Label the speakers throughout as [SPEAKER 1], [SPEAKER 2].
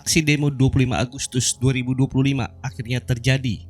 [SPEAKER 1] aksi demo 25 Agustus 2025 akhirnya terjadi.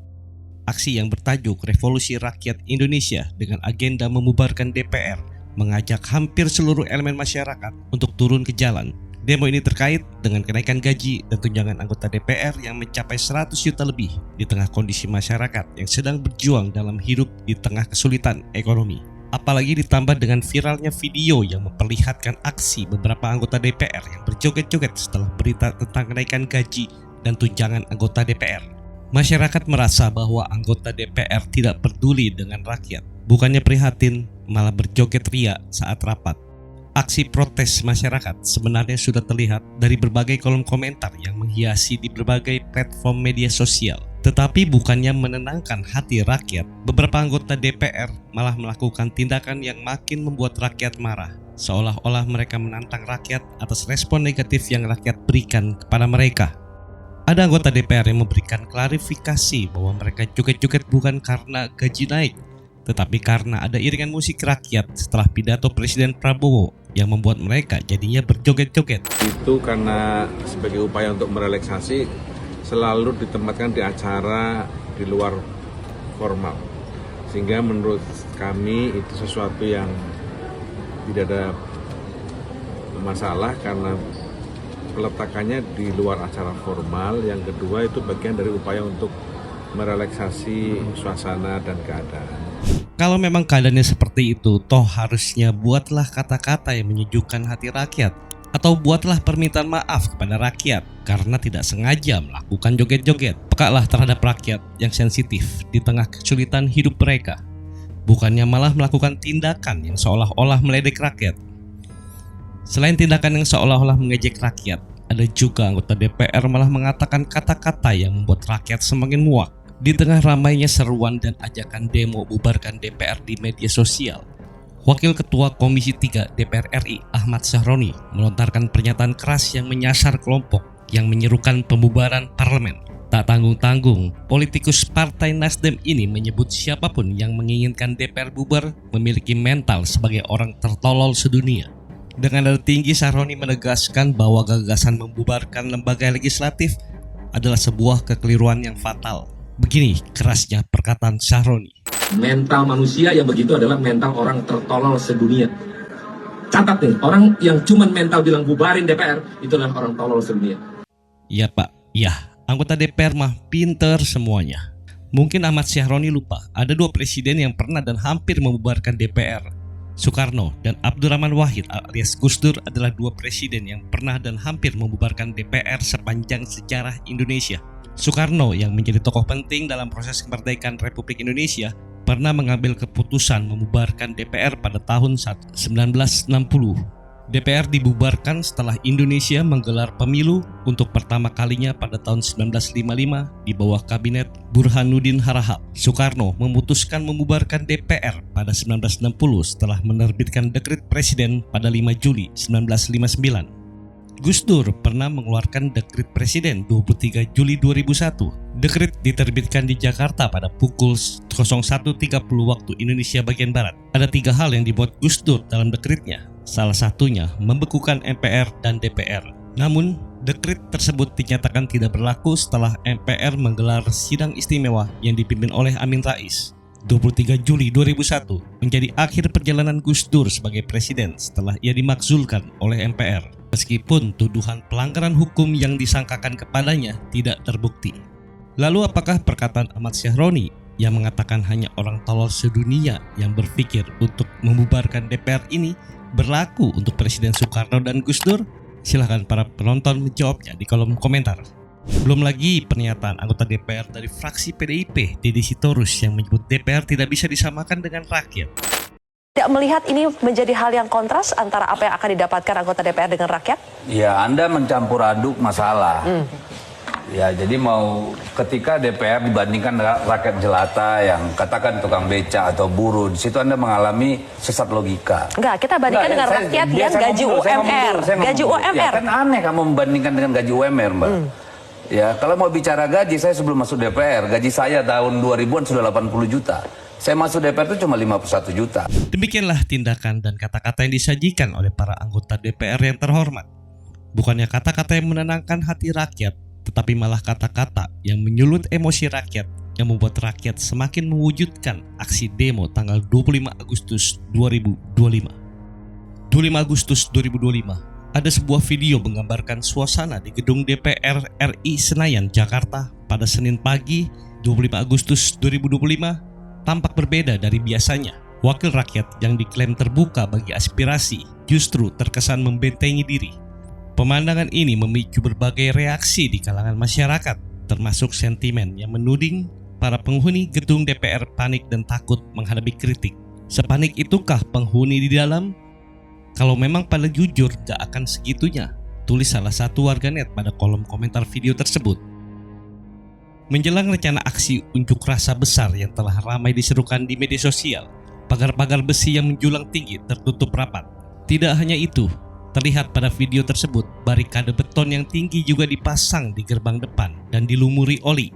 [SPEAKER 1] Aksi yang bertajuk Revolusi Rakyat Indonesia dengan agenda membubarkan DPR mengajak hampir seluruh elemen masyarakat untuk turun ke jalan. Demo ini terkait dengan kenaikan gaji dan tunjangan anggota DPR yang mencapai 100 juta lebih di tengah kondisi masyarakat yang sedang berjuang dalam hidup di tengah kesulitan ekonomi. Apalagi ditambah dengan viralnya video yang memperlihatkan aksi beberapa anggota DPR yang berjoget-joget setelah berita tentang kenaikan gaji dan tunjangan anggota DPR. Masyarakat merasa bahwa anggota DPR tidak peduli dengan rakyat, bukannya prihatin, malah berjoget ria saat rapat. Aksi protes masyarakat sebenarnya sudah terlihat dari berbagai kolom komentar yang menghiasi di berbagai platform media sosial. Tetapi bukannya menenangkan hati rakyat, beberapa anggota DPR malah melakukan tindakan yang makin membuat rakyat marah. Seolah-olah mereka menantang rakyat atas respon negatif yang rakyat berikan kepada mereka. Ada anggota DPR yang memberikan klarifikasi bahwa mereka joget-joget bukan karena gaji naik, tetapi karena ada iringan musik rakyat setelah pidato Presiden Prabowo yang membuat mereka jadinya berjoget-joget.
[SPEAKER 2] Itu karena sebagai upaya untuk merelaksasi selalu ditempatkan di acara di luar formal. Sehingga menurut kami itu sesuatu yang tidak ada masalah karena peletakannya di luar acara formal. Yang kedua itu bagian dari upaya untuk merelaksasi suasana dan keadaan.
[SPEAKER 1] Kalau memang keadaannya seperti itu, toh harusnya buatlah kata-kata yang menyejukkan hati rakyat, atau buatlah permintaan maaf kepada rakyat karena tidak sengaja melakukan joget-joget. Pekalah terhadap rakyat yang sensitif di tengah kesulitan hidup mereka, bukannya malah melakukan tindakan yang seolah-olah meledek rakyat. Selain tindakan yang seolah-olah mengejek rakyat, ada juga anggota DPR malah mengatakan kata-kata yang membuat rakyat semakin muak. Di tengah ramainya seruan dan ajakan demo bubarkan DPR di media sosial, Wakil Ketua Komisi 3 DPR RI Ahmad Syaroni melontarkan pernyataan keras yang menyasar kelompok yang menyerukan pembubaran parlemen. Tak tanggung-tanggung, politikus Partai Nasdem ini menyebut siapapun yang menginginkan DPR bubar memiliki mental sebagai orang tertolol sedunia. Dengan nada tinggi, Syaroni menegaskan bahwa gagasan membubarkan lembaga legislatif adalah sebuah kekeliruan yang fatal. Begini kerasnya perkataan Syaroni.
[SPEAKER 3] Mental manusia yang begitu adalah mental orang tertolol sedunia. Catat nih, orang yang cuman mental bilang bubarin DPR, itu adalah orang tolol sedunia.
[SPEAKER 1] Iya Pak, ya, anggota DPR mah pinter semuanya. Mungkin Ahmad Syaroni lupa, ada dua presiden yang pernah dan hampir membubarkan DPR. Soekarno dan Abdurrahman Wahid alias Gus Dur adalah dua presiden yang pernah dan hampir membubarkan DPR sepanjang sejarah Indonesia. Soekarno yang menjadi tokoh penting dalam proses kemerdekaan Republik Indonesia pernah mengambil keputusan membubarkan DPR pada tahun 1960. DPR dibubarkan setelah Indonesia menggelar pemilu untuk pertama kalinya pada tahun 1955 di bawah kabinet Burhanuddin Harahap. Soekarno memutuskan membubarkan DPR pada 1960 setelah menerbitkan dekret presiden pada 5 Juli 1959. Gus Dur pernah mengeluarkan dekret presiden 23 Juli 2001. Dekret diterbitkan di Jakarta pada pukul 01.30 waktu Indonesia bagian Barat. Ada 3 hal yang dibuat Gus Dur dalam dekretnya. Salah satunya membekukan MPR dan DPR. Namun, dekret tersebut dinyatakan tidak berlaku setelah MPR menggelar sidang istimewa yang dipimpin oleh Amin Rais. 23 Juli 2001 menjadi akhir perjalanan Gus Dur sebagai presiden setelah ia dimakzulkan oleh MPR. Meskipun tuduhan pelanggaran hukum yang disangkakan kepadanya tidak terbukti. Lalu apakah perkataan Ahmad Syaroni yang mengatakan hanya orang tolol sedunia yang berpikir untuk membubarkan DPR ini berlaku untuk Presiden Soekarno dan Gus Dur? Silahkan para penonton menjawabnya di kolom komentar. Belum lagi pernyataan anggota DPR dari fraksi PDIP, Deddy Sitorus, yang menyebut DPR tidak bisa disamakan dengan rakyat.
[SPEAKER 4] Tidak melihat ini menjadi hal yang kontras antara apa yang akan didapatkan anggota DPR dengan rakyat?
[SPEAKER 5] Ya, Anda mencampur aduk masalah. Ya, jadi mau ketika DPR dibandingkan rakyat jelata yang katakan tukang beca atau buruh, di situ Anda mengalami sesat logika.
[SPEAKER 4] Enggak, kita bandingkan dengan rakyat yang gaji UMR. Gaji UMR.
[SPEAKER 5] Ya, kan aneh kamu membandingkan dengan gaji UMR, Mbak. Ya, kalau mau bicara gaji, saya sebelum masuk DPR, gaji saya tahun 2000-an sudah 80 juta. Saya masuk DPR itu cuma 51 juta.
[SPEAKER 1] Demikianlah tindakan dan kata-kata yang disajikan oleh para anggota DPR yang terhormat. Bukannya kata-kata yang menenangkan hati rakyat, tetapi malah kata-kata yang menyulut emosi rakyat yang membuat rakyat semakin mewujudkan aksi demo tanggal 25 Agustus 2025. 25 Agustus 2025, ada sebuah video menggambarkan suasana di gedung DPR RI Senayan, Jakarta pada Senin pagi 25 Agustus 2025 tampak berbeda dari biasanya. Wakil rakyat yang diklaim terbuka bagi aspirasi justru terkesan membentengi diri. Pemandangan ini memicu berbagai reaksi di kalangan masyarakat, termasuk sentimen yang menuding para penghuni gedung DPR panik dan takut menghadapi kritik. Sepanik itukah penghuni di dalam? Kalau memang pada jujur gak akan segitunya, tulis salah satu warganet pada kolom komentar video tersebut. Menjelang rencana aksi unjuk rasa besar yang telah ramai diserukan di media sosial, pagar-pagar besi yang menjulang tinggi tertutup rapat. Tidak hanya itu, terlihat pada video tersebut barikade beton yang tinggi juga dipasang di gerbang depan dan dilumuri oli.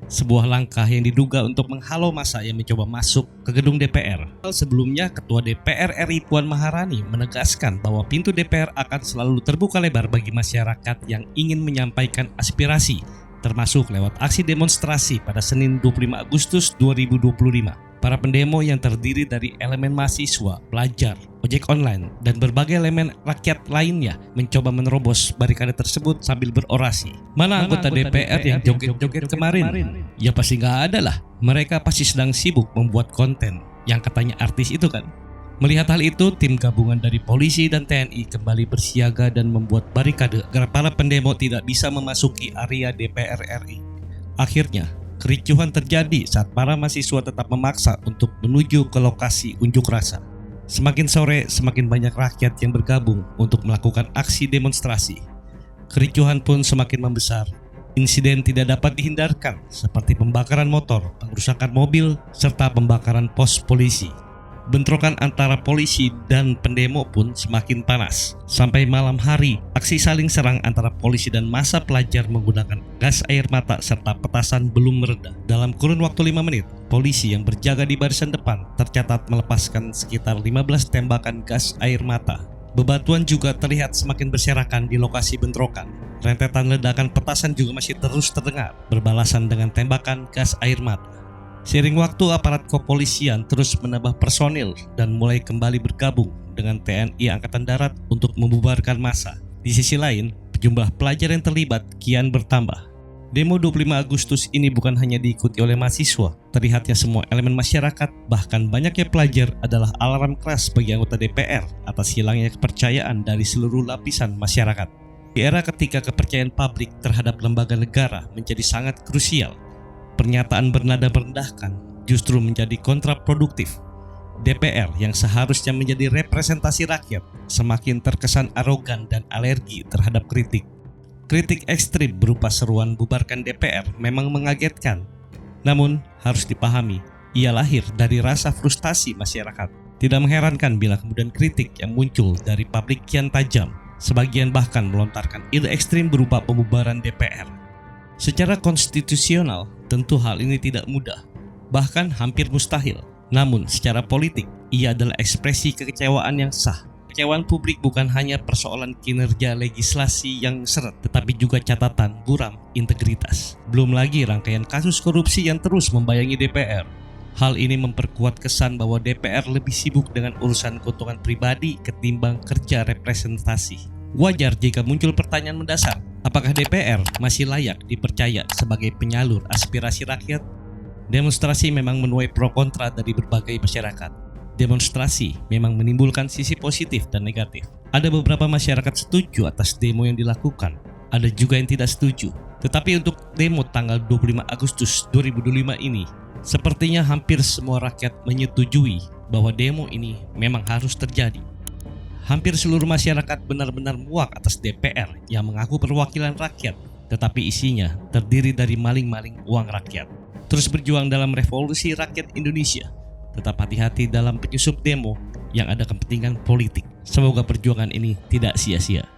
[SPEAKER 1] Sebuah langkah yang diduga untuk menghalau massa yang mencoba masuk ke gedung DPR. Sebelumnya, Ketua DPR RI Puan Maharani menegaskan bahwa pintu DPR akan selalu terbuka lebar bagi masyarakat yang ingin menyampaikan aspirasi, termasuk lewat aksi demonstrasi pada Senin 25 Agustus 2025. Para pendemo yang terdiri dari elemen mahasiswa, pelajar, ojek online, dan berbagai elemen rakyat lainnya mencoba menerobos barikade tersebut sambil berorasi. Mana anggota DPR yang joget-joget kemarin? Ya pasti nggak ada lah. Mereka pasti sedang sibuk membuat konten yang katanya artis itu kan. Melihat hal itu, tim gabungan dari polisi dan TNI kembali bersiaga dan membuat barikade agar para pendemo tidak bisa memasuki area DPR RI. Akhirnya, kericuhan terjadi saat para mahasiswa tetap memaksa untuk menuju ke lokasi unjuk rasa. Semakin sore, semakin banyak rakyat yang bergabung untuk melakukan aksi demonstrasi. Kericuhan pun semakin membesar. Insiden tidak dapat dihindarkan, seperti pembakaran motor, pengrusakan mobil, serta pembakaran pos polisi. Bentrokan antara polisi dan pendemo pun semakin panas. Sampai malam hari, aksi saling serang antara polisi dan massa pelajar menggunakan gas air mata serta petasan belum mereda. Dalam kurun waktu 5 menit, polisi yang berjaga di barisan depan tercatat melepaskan sekitar 15 tembakan gas air mata. Bebatuan juga terlihat semakin berserakan di lokasi bentrokan. Rentetan ledakan petasan juga masih terus terdengar, berbalasan dengan tembakan gas air mata. Seiring waktu, aparat kepolisian terus menambah personil dan mulai kembali bergabung dengan TNI Angkatan Darat untuk membubarkan massa. Di sisi lain, jumlah pelajar yang terlibat kian bertambah. Demo 25 Agustus ini bukan hanya diikuti oleh mahasiswa, terlihatnya semua elemen masyarakat, bahkan banyaknya pelajar adalah alarm keras bagi anggota DPR atas hilangnya kepercayaan dari seluruh lapisan masyarakat. Di era ketika kepercayaan publik terhadap lembaga negara menjadi sangat krusial, pernyataan bernada merendahkan justru menjadi kontraproduktif. DPR yang seharusnya menjadi representasi rakyat semakin terkesan arogan dan alergi terhadap kritik. Kritik ekstrim berupa seruan bubarkan DPR memang mengagetkan. Namun harus dipahami, ia lahir dari rasa frustasi masyarakat. Tidak mengherankan bila kemudian kritik yang muncul dari publik kian tajam. Sebagian bahkan melontarkan ide ekstrim berupa pembubaran DPR. Secara konstitusional, tentu hal ini tidak mudah, bahkan hampir mustahil. Namun secara politik, ia adalah ekspresi kekecewaan yang sah. Kekecewaan publik bukan hanya persoalan kinerja legislasi yang seret, tetapi juga catatan buram integritas. Belum lagi rangkaian kasus korupsi yang terus membayangi DPR. Hal ini memperkuat kesan bahwa DPR lebih sibuk dengan urusan keuntungan pribadi ketimbang kerja representasi. Wajar jika muncul pertanyaan mendasar, apakah DPR masih layak dipercaya sebagai penyalur aspirasi rakyat? Demonstrasi memang menuai pro kontra dari berbagai masyarakat. Demonstrasi memang menimbulkan sisi positif dan negatif. Ada beberapa masyarakat setuju atas demo yang dilakukan, ada juga yang tidak setuju. Tetapi untuk demo tanggal 25 Agustus 2025 ini, sepertinya hampir semua rakyat menyetujui bahwa demo ini memang harus terjadi. Hampir seluruh masyarakat benar-benar muak atas DPR yang mengaku perwakilan rakyat, tetapi isinya terdiri dari maling-maling uang rakyat. Terus berjuang dalam revolusi rakyat Indonesia. Tetap hati-hati dalam penyusup demo yang ada kepentingan politik. Semoga perjuangan ini tidak sia-sia.